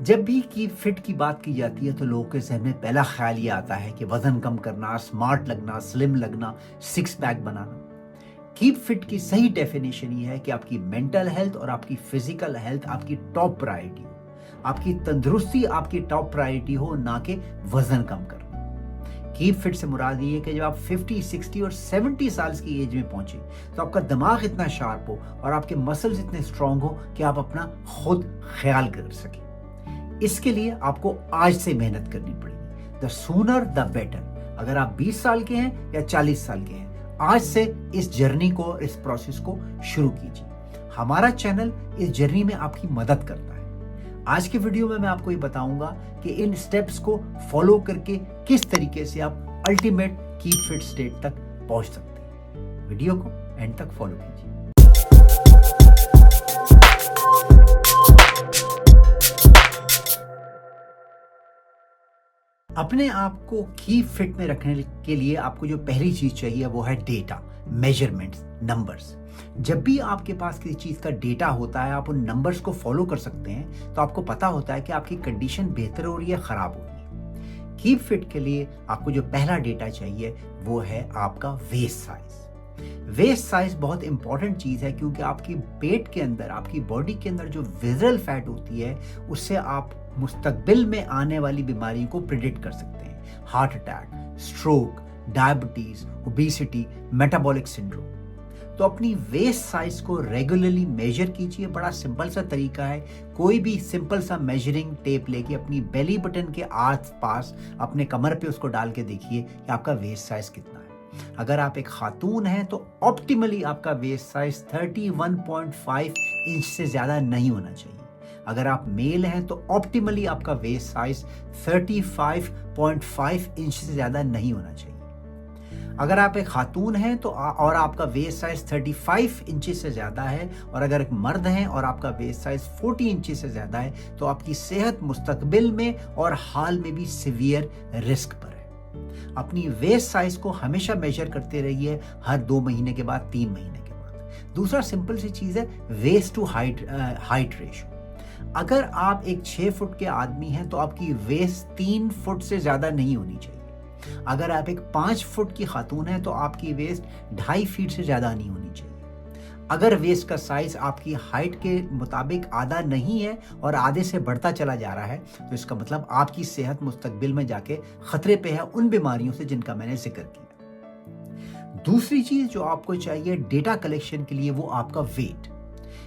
जब भी keep fit की बात की जाती है तो लोगों के जहन में पहला ख्याल ये आता है कि वजन कम करना, स्मार्ट लगना, स्लिम लगना, सिक्स पैक बनाना। कीप फिट की सही डेफिनेशन ये है कि आपकी मेंटल हेल्थ और आपकी फिजिकल हेल्थ आपकी टॉप प्रायोरिटी हो, आपकी तंदुरुस्ती आपकी टॉप प्रायोरिटी हो, ना कि वजन कम करना। कीप फिट से मुराद ये है कि जब आप 50, 60 और 70 साल की एज में पहुंचे तो आपका दिमाग इतना शार्प हो और आपके मसल्स इतने स्ट्रांग हो कि आप अपना खुद ख्याल कर सकें। इसके लिए आपको आज से मेहनत करनी पड़ेगी। The sooner the better. अगर आप 20 साल के हैं या 40 साल के हैं, आज से इस जर्नी को, इस प्रोसेस को शुरू कीजिए। हमारा चैनल इस जर्नी में आपकी मदद करता है। आज के वीडियो में मैं आपको ये बताऊंगा कि इन स्टेप्स को फॉलो करके किस तरीके से आप अल्टीमेट कीप फिट स्टेट तक पहुंच सकते हैं। वीडियो को एंड तक फॉलो कीजिए। अपने आप को कीप फिट में रखने के लिए आपको जो पहली चीज चाहिए वो है डेटा, मेजरमेंट्स, नंबर्स। जब भी आपके पास किसी चीज का डेटा होता है, आप उन नंबर्स को फॉलो कर सकते हैं, तो आपको पता होता है कि आपकी कंडीशन बेहतर हो रही है, खराब हो रही है। कीप फिट के लिए आपको जो पहला डेटा चाहिए वो है आपका वेस्ट साइज। वेस्ट साइज बहुत इंपॉर्टेंट चीज है क्योंकि आपकी पेट के अंदर, आपकी बॉडी के अंदर जो विजरल फैट होती है, उससे आप मुस्तकबिल में आने वाली बीमारियों को प्रिडिक्ट कर सकते हैं। Heart attack, stroke, diabetes, obesity, metabolic syndrome. तो अपनी वेस्ट साइज को रेगुलरली मेजर कीजिए। बड़ा सिंपल सा तरीका है, कोई भी सिंपल सा मेजरिंग टेप लेके अपनी बेली बटन के आस पास अपने कमर पे उसको डाल के देखिए कि आपका वेस्ट साइज कितना है। अगर आप एक खातून हैं तो ऑप्टिमली आपका वेस्ट साइज 31.5 इंच से ज्यादा नहीं होना चाहिए। अगर आप मेल हैं तो ऑप्टिमली आपका वेस्ट साइज 35.5 इंच से ज्यादा नहीं होना चाहिए। अगर आप एक खातून हैं तो और आपका वेस्ट साइज 35 इंचेस से ज्यादा है, और अगर एक मर्द हैं और आपका वेस्ट साइज 40 इंचेस से ज्यादा है, तो आपकी सेहत मुस्तकबिल में और हाल में भी सीवियर रिस्क पर है। अपनी वेस्ट साइज को हमेशा मेजर करते रहिए, हर 2 महीने के बाद, 3 महीने के बाद। दूसरा सिंपल सी चीज है वेस्ट टू हाइट रेशो। अगर आप एक 6 फुट के आदमी हैं तो आपकी वेस्ट 3 फुट से ज्यादा नहीं होनी चाहिए। अगर आप एक 5 फुट की खातून हैं तो आपकी वेस्ट 2.5 फीट से ज्यादा नहीं होनी चाहिए। अगर वेस्ट का साइज आपकी हाइट के मुताबिक आधा नहीं है और आधे से बढ़ता चला जा रहा है, तो इसका मतलब आपकी सेहत मुस्तकबिल में जाके खतरे पे है उन बीमारियों से जिनका मैंने जिक्र किया। दूसरी चीज जो आपको चाहिए डेटा कलेक्शन के लिए, वो आपका वेट।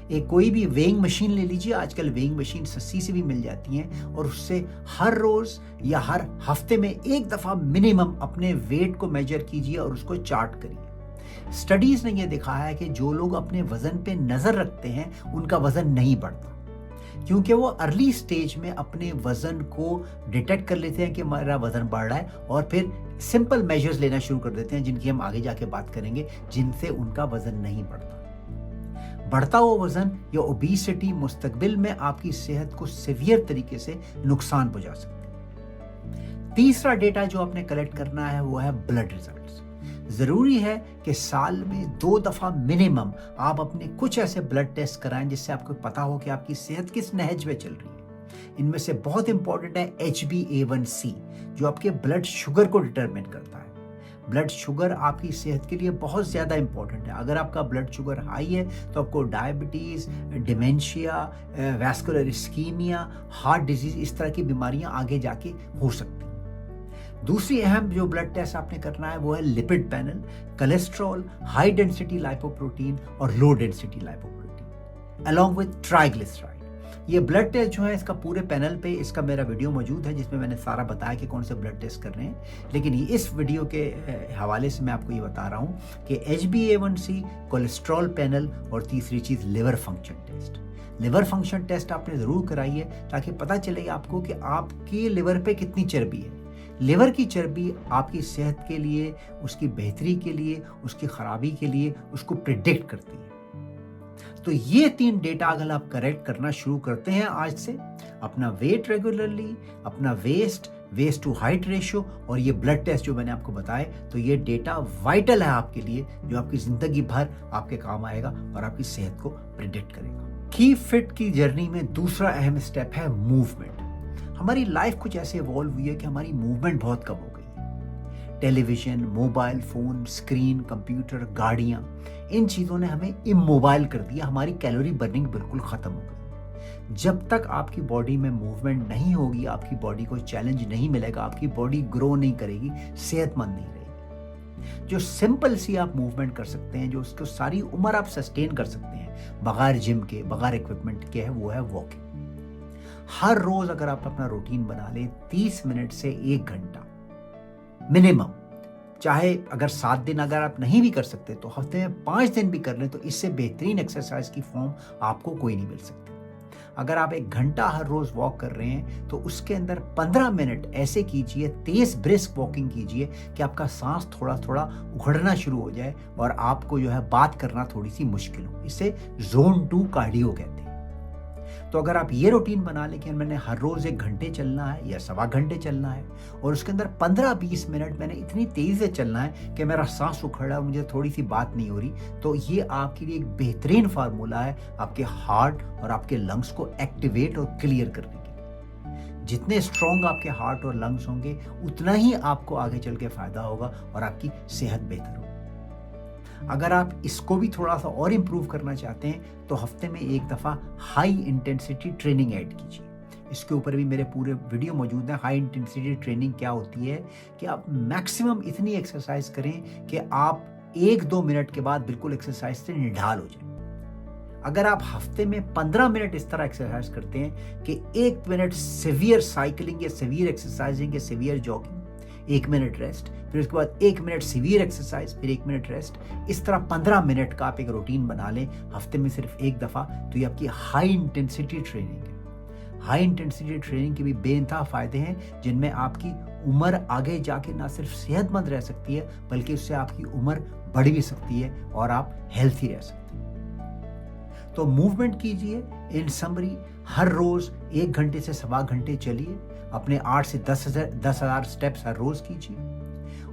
एक कोई भी वेइंग मशीन ले लीजिए। आजकल वेइंग मशीन सस्ती से भी मिल जाती हैं, और उससे हर रोज या हर हफ्ते में एक दफा मिनिमम अपने वेट को मेजर कीजिए और उसको चार्ट करिए। स्टडीज ने यह दिखाया है कि जो लोग अपने वजन पे नजर रखते हैं उनका वजन नहीं बढ़ता, क्योंकि वो अर्ली स्टेज में अपने वजन को डिटेक्ट कर लेते हैं कि मेरा वजन बढ़ रहा है, और फिर सिंपल मेजर्स लेना शुरू कर देते हैं, जिनकी हम आगे जाके बात करेंगे, जिनसे उनका वजन नहीं बढ़ता। बढ़ता हुआ वजन या ओबेसिटी मुस्तकबिल में आपकी सेहत को सीवियर तरीके से नुकसान पहुंचा सकती है। तीसरा डेटा जो आपने कलेक्ट करना है वो है ब्लड रिजल्ट्स। जरूरी है कि साल में 2 दफा मिनिमम आप अपने कुछ ऐसे ब्लड टेस्ट कराएं जिससे आपको पता हो कि आपकी सेहत किस नहज में चल रही है। इनमें से बहुत इंपॉर्टेंट है HbA1c, जो आपके ब्लड शुगर को डिटरमिन करता है। ब्लड शुगर आपकी सेहत के लिए बहुत ज़्यादा इंपॉर्टेंट है। अगर आपका ब्लड शुगर हाई है तो आपको diabetes, dementia, vascular ischaemia, heart disease, इस तरह की बीमारियां आगे जाके हो सकती हैं। दूसरी अहम जो ब्लड टेस्ट आपने करना है वो है lipid panel, cholesterol, high density lipoprotein और low density lipoprotein, along with triglyceride. ये ब्लड टेस्ट जो है, इसका पूरे पैनल पे इसका मेरा वीडियो मौजूद है जिसमें मैंने सारा बताया कि कौन से ब्लड टेस्ट कर रहे हैं, लेकिन इस वीडियो के हवाले से मैं आपको ये बता रहा हूँ कि HbA1c, कोलेस्ट्रॉल पैनल, और तीसरी चीज liver function test. Liver function test आपने जरूर कराइए ताकि पता चले आपको कि आपकी लिवर पे कितनी चर्बी है। लिवर की चर्बी आपकी सेहत के लिए, उसकी बेहतरी के लिए, उसकी खराबी के लिए उसको प्रिडिक्ट करती है। तो ये 3 डेटा अगर आप करेक्ट करना शुरू करते हैं आज से, अपना वेट रेगुलरली, अपना वेस्ट टू हाइट रेशियो, और ये ब्लड टेस्ट जो मैंने आपको बताए, तो ये डेटा वाइटल है आपके लिए, जो आपकी जिंदगी भर आपके काम आएगा और आपकी सेहत को प्रिडिक्ट करेगा। कीप फिट की जर्नी में दूसरा अहम स्टेप है मूवमेंट। हमारी लाइफ कुछ ऐसे इवॉल्व हुई है कि हमारी मूवमेंट बहुत कम हो गई है। Television, mobile phone, screen, computer, गाड़ियाँ, इन चीज़ों ने हमें इमोबाइल कर दिया। हमारी कैलोरी बर्निंग बिल्कुल ख़त्म हो गई। जब तक आपकी बॉडी में मूवमेंट नहीं होगी, आपकी बॉडी को चैलेंज नहीं मिलेगा, आपकी बॉडी ग्रो नहीं करेगी, सेहतमंद नहीं रहेगी। जो सिंपल सी आप मूवमेंट कर सकते हैं, जो उसको सारी उम्र आप सस्टेन कर सकते हैं बगैर जिम के, बगैर इक्विपमेंट के, है वो है वॉकिंग। हर रोज अगर आप अपना रूटीन बना लें 30 मिनट से 1 घंटा मिनिमम, चाहे अगर 7 दिन अगर आप नहीं भी कर सकते तो हफ्ते में 5 दिन भी कर लें, तो इससे बेहतरीन एक्सरसाइज की फॉर्म आपको कोई नहीं मिल सकती। अगर आप 1 घंटा हर रोज वॉक कर रहे हैं तो उसके अंदर 15 मिनट ऐसे कीजिए, तेज ब्रिस्क वॉकिंग कीजिए कि आपका सांस थोड़ा थोड़ा उखड़ना शुरू हो जाए और आपको जो है बात करना थोड़ी सी मुश्किल हो। इसे ज़ोन 2 कार्डियो कहते हैं। तो अगर आप ये रूटीन बना लें कि मैंने हर रोज 1 घंटे चलना है या सवा घंटे चलना है और उसके अंदर 15-20 मिनट मैंने इतनी तेजी से चलना है कि मेरा सांस उखड़ रहा है, मुझे थोड़ी सी बात नहीं हो रही, तो ये आपके लिए एक बेहतरीन फार्मूला है आपके हार्ट और आपके लंग्स को एक्टिवेट और क्लियर करने के। जितने स्ट्रॉन्ग आपके हार्ट और लंग्स होंगे उतना ही आपको आगे चल के फायदा होगा और आपकी सेहत बेहतर होगी। अगर आप इसको भी थोड़ा सा और इम्प्रूव करना चाहते हैं तो हफ्ते में 1 दफ़ा हाई इंटेंसिटी ट्रेनिंग ऐड कीजिए। इसके ऊपर भी मेरे पूरे वीडियो मौजूद हैं। हाई इंटेंसिटी ट्रेनिंग क्या होती है कि आप मैक्सिमम इतनी एक्सरसाइज करें कि आप 1-2 मिनट के बाद बिल्कुल एक्सरसाइज से निढाल हो जाए। अगर आप हफ्ते में 15 मिनट इस तरह एक्सरसाइज करते हैं कि 1 मिनट सिवियर साइकिलिंग या सिवियर एक्सरसाइजिंग या सिवियर जॉगिंग, 1 मिनट रेस्ट, फिर उसके बाद 1 मिनट सीवियर एक्सरसाइज, फिर 1 मिनट रेस्ट, इस तरह 15 मिनट का आप एक रूटीन बना लें हफ्ते में सिर्फ 1 दफ़ा, तो ये आपकी हाई इंटेंसिटी ट्रेनिंग है। हाई इंटेंसिटी ट्रेनिंग के भी बेइंतहा फायदे हैं, जिनमें आपकी उम्र आगे जाके ना सिर्फ सेहतमंद रह सकती है बल्कि उससे आपकी उम्र बढ़ भी सकती है और आप हेल्थी रह सकते हैं। तो मूवमेंट कीजिए। इन समरी, हर रोज 1 घंटे से सवा घंटे चलिए, अपने 8 से 10,000 स्टेप्स हर रोज कीजिए।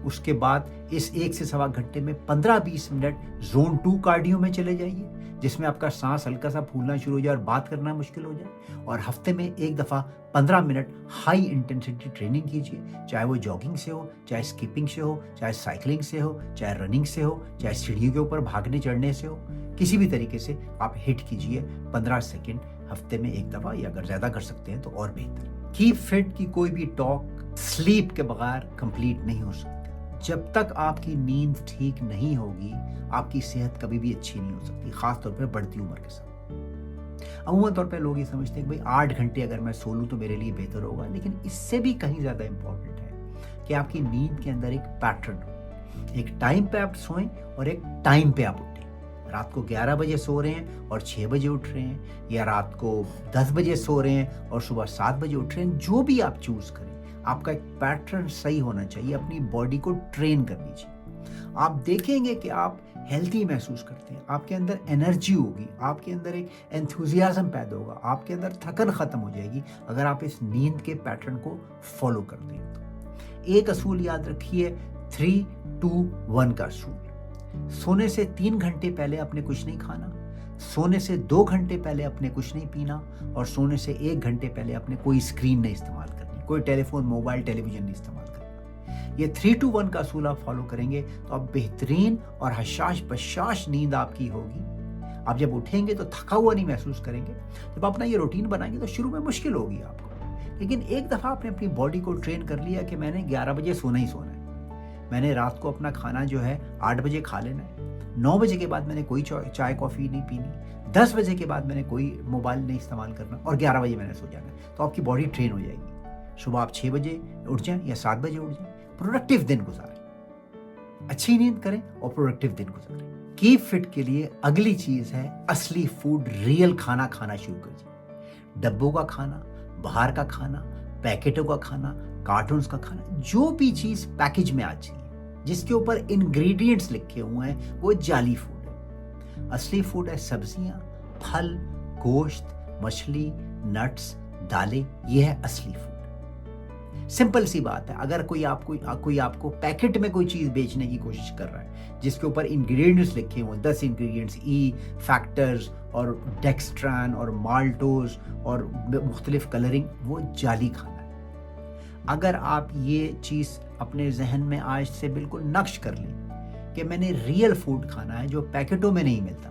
उसके बाद इस 1 से सवा घंटे में 15-20 मिनट ज़ोन 2 कार्डियो में चले जाइए, जिसमें आपका सांस हल्का सा फूलना शुरू हो जाए और बात करना मुश्किल हो जाए। और हफ्ते में 1 दफ़ा 15 मिनट हाई इंटेंसिटी ट्रेनिंग कीजिए, चाहे वो जॉगिंग से हो, चाहे स्किपिंग से हो, चाहे साइकिलिंग से हो, चाहे रनिंग से हो, चाहे सीढ़ियों के ऊपर भागने चढ़ने से हो, किसी भी तरीके से आप हिट कीजिए 15 सेकेंड हफ्ते में 1 दफ़ा, या अगर ज़्यादा कर सकते हैं तो और बेहतर। कीप फिट की कोई भी टॉक स्लीप के बगैर कंप्लीट नहीं हो सकती। जब तक आपकी नींद ठीक नहीं होगी, आपकी सेहत कभी भी अच्छी नहीं हो सकती, खास तौर पे बढ़ती उम्र के साथ। अमूमन तौर पे लोग ये समझते हैं कि भाई 8 घंटे अगर मैं सो लूं तो मेरे लिए बेहतर होगा, लेकिन इससे भी कहीं ज़्यादा इंपॉर्टेंट है कि आपकी नींद के अंदर एक पैटर्न हो। एक टाइम पे आप सोएं और एक टाइम पे आप उठें। रात को 11 बजे सो रहे हैं और 6 बजे उठ रहे हैं, या रात को 10 बजे सो रहे हैं और सुबह 7 बजे उठ रहे हैं, जो भी आप चूज करें, आपका एक पैटर्न सही होना चाहिए। अपनी बॉडी को ट्रेन कर लीजिए। आप देखेंगे कि आप हेल्थी महसूस करते हैं, आपके अंदर एनर्जी होगी, आपके अंदर एक एंथुजियाज्म पैदा होगा, आपके अंदर थकन खत्म हो जाएगी अगर आप इस नींद के पैटर्न को फॉलो करते हैं। तो एक असूल याद रखिए, 3-2-1 का असूल। सोने से 3 घंटे पहले आपने कुछ नहीं खाना, सोने से 2 घंटे पहले आपने कुछ नहीं पीना, और सोने से 1 घंटे पहले आपने कोई स्क्रीन नहीं इस्तेमाल करनी, कोई टेलीफोन, मोबाइल, टेलीविजन नहीं इस्तेमाल करना। ये 3-2-1 का असूल आप फॉलो करेंगे तो आप बेहतरीन और हशाश बशाश नींद आपकी होगी। आप जब उठेंगे तो थका हुआ नहीं महसूस करेंगे। जब अपना ये रूटीन बनाएंगे तो शुरू में मुश्किल होगी आपको, लेकिन एक दफ़ा आपने अपनी बॉडी को ट्रेन कर लिया कि मैंने 11 बजे सोना ही सोना है, मैंने रात को अपना खाना जो है 8 बजे खा लेना है, 9 बजे के बाद मैंने कोई चाय कॉफ़ी नहीं पीनी, 10 बजे के बाद मैंने कोई मोबाइल नहीं इस्तेमाल करना, और 11 बजे मैंने सो जाना है, तो आपकी बॉडी ट्रेन हो जाएगी। सुबह आप 6 बजे उठ जाएं या 7 बजे उठ जाएं, प्रोडक्टिव दिन गुजारें, अच्छी नींद करें और प्रोडक्टिव दिन गुजारें। कीप फिट के लिए अगली चीज़ है असली फूड, रियल खाना खाना शुरू कीजिए। डब्बों का खाना, बाहर का खाना, पैकेटों का खाना, कार्टून्स का खाना, जो भी चीज़ पैकेज में आ चाहिए, जिसके ऊपर इंग्रेडिएंट्स लिखे हुए हैं, वो जाली फूड है। असली फूड है सब्जियां, फल, गोश्त, मछली, नट्स, दालें, ये है असली फूड। सिंपल सी बात है, अगर कोई आपको पैकेट में कोई चीज़ बेचने की कोशिश कर रहा है जिसके ऊपर इंग्रेडिएंट्स लिखे हुए हैं, 10 इंग्रेडिएंट्स, फैक्टर्स और डेक्स्ट्रान और माल्टोज और मुख्तलिफ कलरिंग, वो जाली खाना है। अगर आप ये चीज़ अपने जहन में आज से बिल्कुल नक्श कर लें कि मैंने रियल फूड खाना है जो पैकेटों में नहीं मिलता।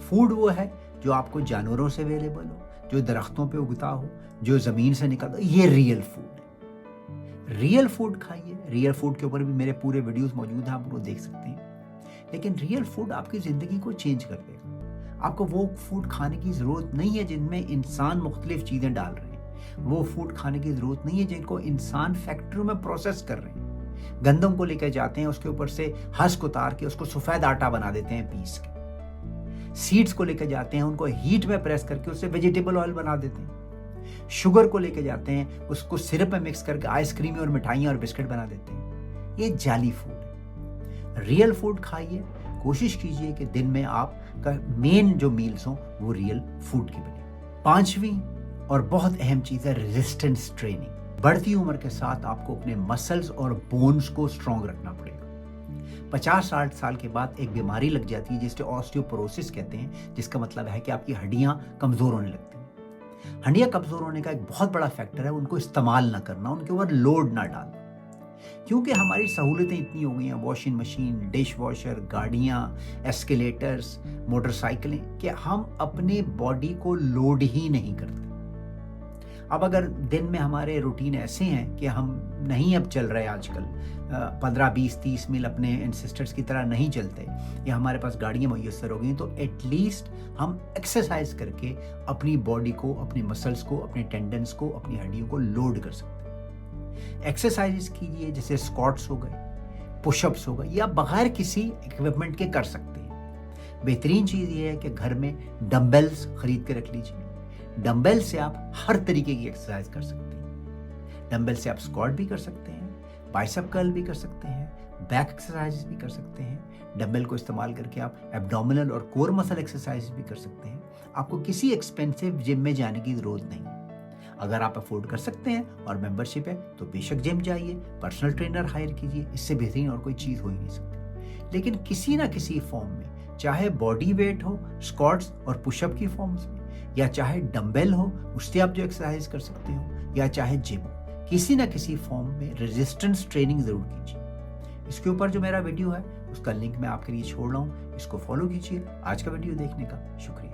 फूड वो है जो आपको जानवरों से अवेलेबल हो, जो दरख्तों पे उगता हो, जो ज़मीन से निकलता हो, ये रियल फूड है। रियल फूड खाइए। रियल फूड के ऊपर भी मेरे पूरे वीडियोस मौजूद हैं, आप उनको देख सकते हैं। लेकिन रियल फूड आपकी ज़िंदगी को चेंज कर देगा। आपको वो फूड खाने की ज़रूरत नहीं है जिनमें इंसान मुख्तलिफ चीज़ें डाल रहे हैं। वो फूड खाने की ज़रूरत नहीं है जिनको इंसान फैक्ट्रियों में प्रोसेस कर रहे हैं। गंदम को लेकर जाते हैं, उसके ऊपर से हस्क उतार के उसको सफ़ेद आटा बना देते हैं पीस के। सीड्स को लेकर जाते हैं, उनको हीट में प्रेस करके उससे वेजिटेबल ऑयल बना देते हैं। शुगर को लेकर जाते हैं, उसको सिरप में मिक्स करके आइसक्रीम और मिठाइयाँ और बिस्किट बना देते हैं। ये जाली फूड है। रियल फूड खाइए। कोशिश कीजिए कि दिन में आपका मेन जो मील्स हों वो रियल फूड की बने। 5वीं और बहुत अहम चीज़ है रेजिस्टेंस ट्रेनिंग। बढ़ती उम्र के साथ आपको अपने मसल्स और बोन्स को स्ट्रॉन्ग रखना पड़ेगा। 50-60 साल के बाद एक बीमारी लग जाती है जिसे ऑस्टियोपोरोसिस कहते हैं, जिसका मतलब है कि आपकी हड्डियां कमज़ोर होने लगती हैं। हड्डियां कमज़ोर होने का एक बहुत बड़ा फैक्टर है उनको इस्तेमाल ना करना, उनके ऊपर लोड ना डालना। क्योंकि हमारी सहूलतें इतनी हो गई हैं, वॉशिंग मशीन, डिश वॉशर, गाड़ियाँ, एस्केलेटर्स, मोटरसाइकिलें, कि हम अपने बॉडी को लोड ही नहीं करते। अब अगर दिन में हमारे रूटीन ऐसे हैं कि हम नहीं अब चल रहे आजकल 15, 20, 30 मील अपने एंसेस्टर्स की तरह नहीं चलते, या हमारे पास गाड़ियाँ मुयस्सर हो गई, तो एटलीस्ट हम एक्सरसाइज करके अपनी बॉडी को, अपनी मसल्स को, अपने टेंडन्स को, अपनी हड्डियों को लोड कर सकते हैं। एक्सरसाइज कीजिए, जैसे स्क्वाट्स हो गए, पुशअप्स हो गए, या बगैर किसी इक्विपमेंट के कर सकते हैं। बेहतरीन चीज़ ये है कि घर में डंबल्स खरीद के रख लीजिए। डंबल से आप हर तरीके की एक्सरसाइज कर सकते हैं। डंबल से आप स्क्वाट भी कर सकते हैं, बाइसेप कर्ल भी कर सकते हैं, बैक एक्सरसाइज भी कर सकते हैं। डंबल को इस्तेमाल करके आप एब्डोमिनल और कोर मसल एक्सरसाइज भी कर सकते हैं। आपको किसी एक्सपेंसिव जिम में जाने की ज़रूरत नहीं। अगर आप अफोर्ड कर सकते हैं और मेंबरशिप है तो बेशक जिम जाइए, पर्सनल ट्रेनर हायर कीजिए। इससे बेहतरीन और कोई चीज़ हो ही नहीं सकती। लेकिन किसी ना किसी फॉर्म में, चाहे बॉडी वेट हो स्क्वाट्स और पुशअप की फॉर्म्स में, या चाहे डंबल हो उससे आप जो एक्सरसाइज कर सकते हो, या चाहे जिम हो, किसी ना किसी फॉर्म में रेजिस्टेंस ट्रेनिंग ज़रूर कीजिए। इसके ऊपर जो मेरा वीडियो है उसका लिंक मैं आपके लिए छोड़ रहा हूँ, इसको फॉलो कीजिए। आज का वीडियो देखने का शुक्रिया।